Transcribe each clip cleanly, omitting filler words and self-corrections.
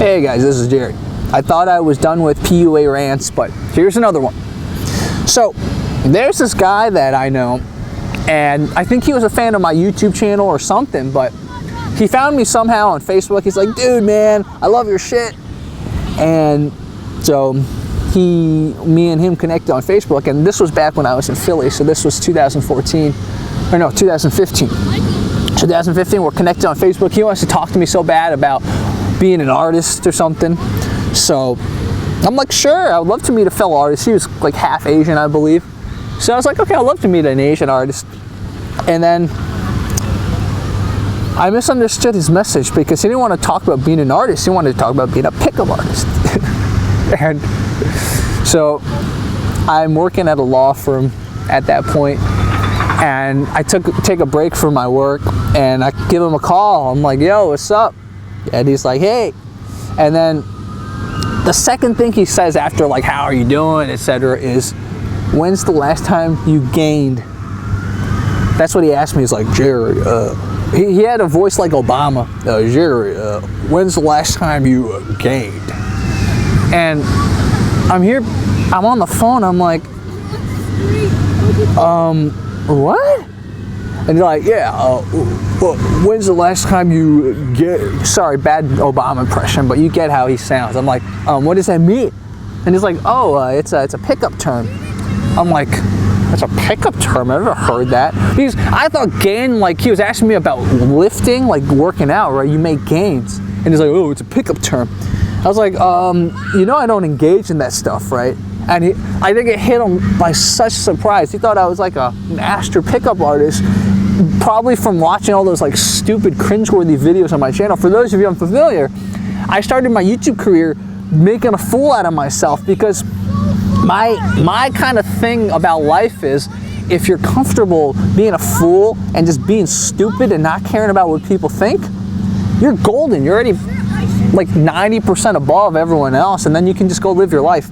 Hey guys, this is Jerry. I thought I was done with PUA rants, but here's another one. So, there's this guy that I know, and I think he was a fan of my YouTube channel or something, but he found me somehow on Facebook. He's like, dude, man, I love your shit. And so, me and him connected on Facebook, and this was back when I was in Philly, so this was 2015. 2015, we're connected on Facebook. He wants to talk to me so bad about being an artist or something. So I'm like, sure, I would love to meet a fellow artist. He was like half Asian, I believe. So I was like, okay, I'd love to meet an Asian artist. And then I misunderstood his message because he didn't want to talk about being an artist. He wanted to talk about being a pickup artist. And so I'm working at a law firm at that point, and I take a break from my work, and I give him a call. I'm like, yo, what's up? And he's like, hey. And then the second thing he says after, like, how are you doing, etc., is, when's the last time you gained? That's what he asked me. He's like, Jerry, he had a voice like Obama. Jerry, when's the last time you gained? And I'm on the phone, I'm like, what? And you're like, yeah, when's the last time you sorry, bad Obama impression, but you get how he sounds. I'm like, what does that mean? And he's like, oh, it's a pickup term. I'm like, that's a pickup term? I've never heard that. I thought gain, like he was asking me about lifting, like working out, right? You make gains. And he's like, oh, it's a pickup term. I was like, you know I don't engage in that stuff, right? And I think it hit him by such surprise. He thought I was like a master pickup artist, probably from watching all those like stupid cringeworthy videos on my channel. For those of you unfamiliar, I started my YouTube career making a fool out of myself because my kind of thing about life is, if you're comfortable being a fool and just being stupid and not caring about what people think, you're golden. You're already like 90% above everyone else, and then you can just go live your life.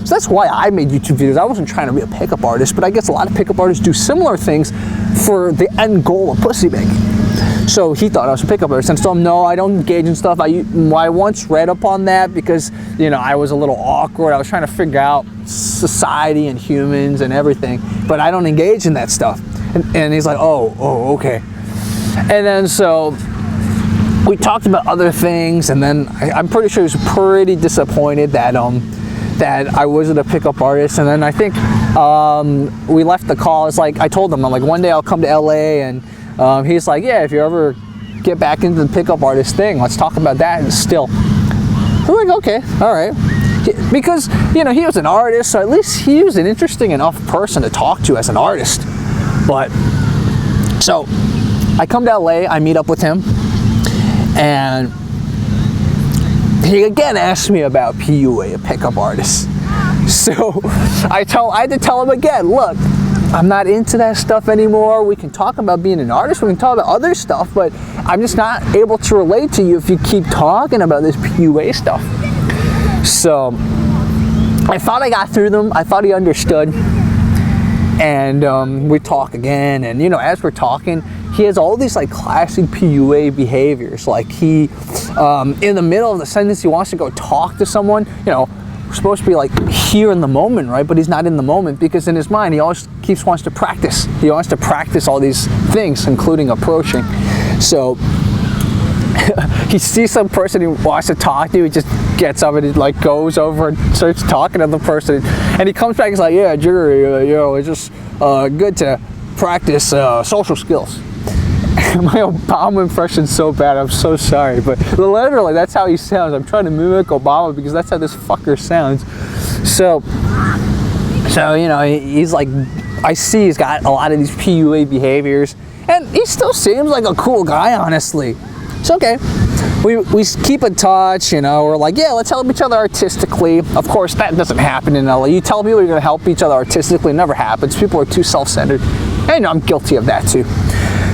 So that's why I made YouTube videos. I wasn't trying to be a pickup artist, but I guess a lot of pickup artists do similar things for the end goal of pussy making. So he thought I was a pickup artist, and so no, I don't engage in stuff. I once read up on that because, you know, I was a little awkward. I was trying to figure out society and humans and everything, but I don't engage in that stuff. And he's like, oh, okay. And then so we talked about other things, and then I'm pretty sure he was pretty disappointed that I wasn't a pickup artist. And then I think we left the call. It's like I told him, I'm like, one day I'll come to LA, and he's like, yeah, if you ever get back into the pickup artist thing, let's talk about that. And still, I'm like, okay, all right, because you know he was an artist, so at least he was an interesting enough person to talk to as an artist. But so I come to LA, I meet up with him, and he again asked me about PUA, a pickup artist. So I had to tell him again, look, I'm not into that stuff anymore. We can talk about being an artist, we can talk about other stuff, but I'm just not able to relate to you if you keep talking about this PUA stuff. So I thought I got through them. I thought he understood. And we talk again, and you know, as we're talking, he has all these like classic PUA behaviors. Like he, in the middle of the sentence, he wants to go talk to someone. You know, we're supposed to be like here in the moment, right? But he's not in the moment because in his mind, he always wants to practice. He wants to practice all these things, including approaching. So he sees some person he wants to talk to, he just gets up and he like goes over and starts talking to the person, and he comes back and he's like, yeah, Jerry, you know, it's just good to practice social skills. My Obama impression's so bad, I'm so sorry, but literally that's how he sounds. I'm trying to mimic Obama because that's how this fucker sounds. So you know, he's like, I see he's got a lot of these PUA behaviors, and he still seems like a cool guy, honestly. It's okay. We keep in touch, you know, we're like, yeah, let's help each other artistically. Of course, that doesn't happen in LA. You tell people you're gonna help each other artistically, it never happens. People are too self-centered. And you know, I'm guilty of that too.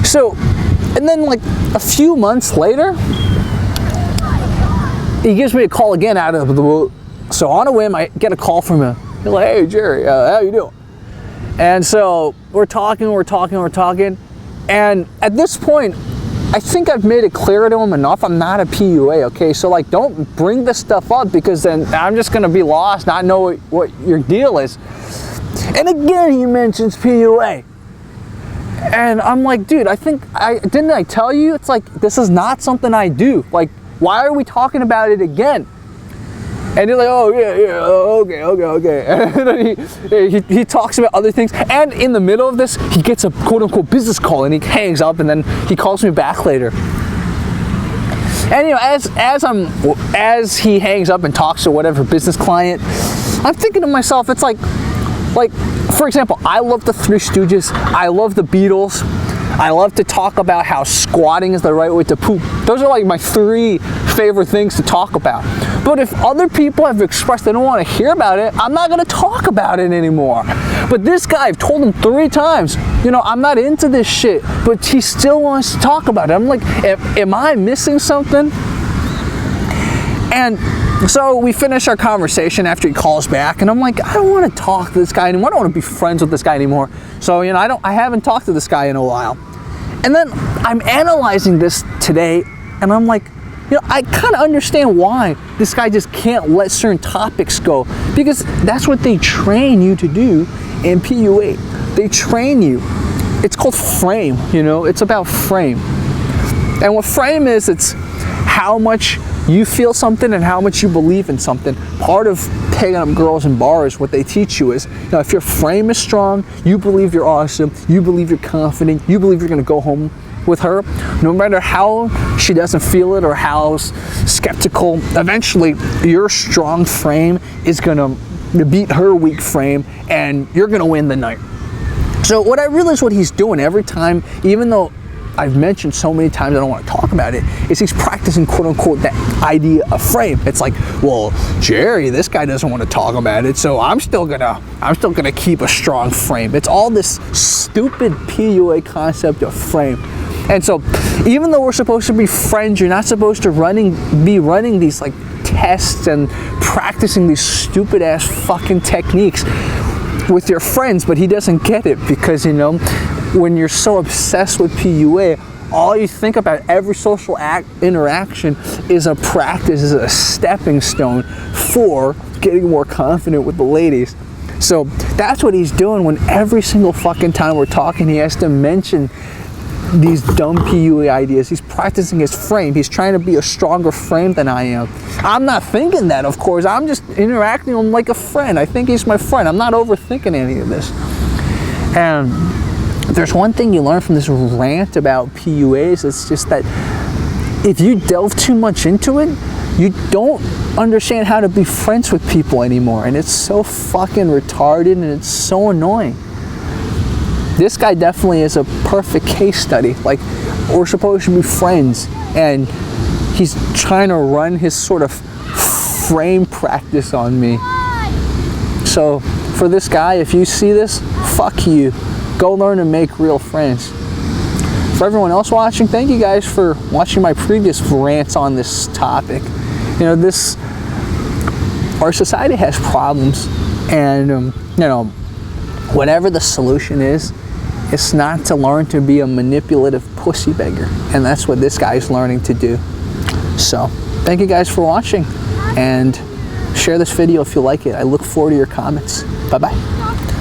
So, and then like a few months later, he gives me a call again out of the blue. So on a whim, I get a call from him. He's like, hey Jerry, how you doing? And so we're talking. And at this point, I think I've made it clear to him enough. I'm not a PUA, okay? So like, don't bring this stuff up, because then I'm just gonna be lost, not know what your deal is. And again, he mentions PUA. And I'm like, dude, didn't I tell you? It's like, this is not something I do. Like, why are we talking about it again? And he's like, oh, yeah, okay. And then he talks about other things. And in the middle of this, he gets a quote-unquote business call, and he hangs up, and then he calls me back later. And, you know, as he hangs up and talks to whatever business client, I'm thinking to myself, it's like, for example, I love the Three Stooges. I love the Beatles. I love to talk about how squatting is the right way to poop. Those are like my 3 favorite things to talk about. But if other people have expressed they don't want to hear about it, I'm not going to talk about it anymore. But this guy, I've told him 3 times, you know, I'm not into this shit, but he still wants to talk about it. I'm like, am I missing something? And so we finish our conversation after he calls back, and I'm like, I don't want to talk to this guy anymore. I don't want to be friends with this guy anymore. So, you know, I haven't talked to this guy in a while. And then I'm analyzing this today, and I'm like, you know, I kind of understand why this guy just can't let certain topics go, because that's what they train you to do in PUA. They train you. It's called frame, you know, it's about frame. And what frame is, it's how much you feel something and how much you believe in something. Part of pegging up girls in bars, what they teach you is, you know, if your frame is strong, you believe you're awesome, you believe you're confident, you believe you're gonna go home with her, no matter how she doesn't feel it or how skeptical, eventually your strong frame is gonna beat her weak frame, and you're gonna win the night. So what I realize what he's doing every time, even though I've mentioned so many times I don't want to talk about it, is he's practicing quote unquote that idea of frame. It's like, well, Jerry, this guy doesn't want to talk about it, so I'm still gonna keep a strong frame. It's all this stupid PUA concept of frame. And so even though we're supposed to be friends, you're not supposed to be running these like tests and practicing these stupid ass fucking techniques with your friends. But he doesn't get it, because, you know, when you're so obsessed with PUA, all you think about every social interaction is a practice, is a stepping stone for getting more confident with the ladies. So that's what he's doing when every single fucking time we're talking, he has to mention these dumb PUA ideas. He's practicing his frame. He's trying to be a stronger frame than I am. I'm not thinking that, of course. I'm just interacting with him like a friend. I think he's my friend. I'm not overthinking any of this. And there's one thing you learn from this rant about PUAs. It's just that if you delve too much into it, you don't understand how to be friends with people anymore. And it's so fucking retarded, and it's so annoying. This guy definitely is a perfect case study. Like, we're supposed to be friends, and he's trying to run his sort of frame practice on me. So for this guy, if you see this, fuck you. Go learn to make real friends. For everyone else watching, thank you guys for watching my previous rants on this topic. You know, our society has problems, and you know, whatever the solution is, it's not to learn to be a manipulative pussy beggar. And that's what this guy's learning to do. So, thank you guys for watching, and share this video if you like it. I look forward to your comments. Bye-bye.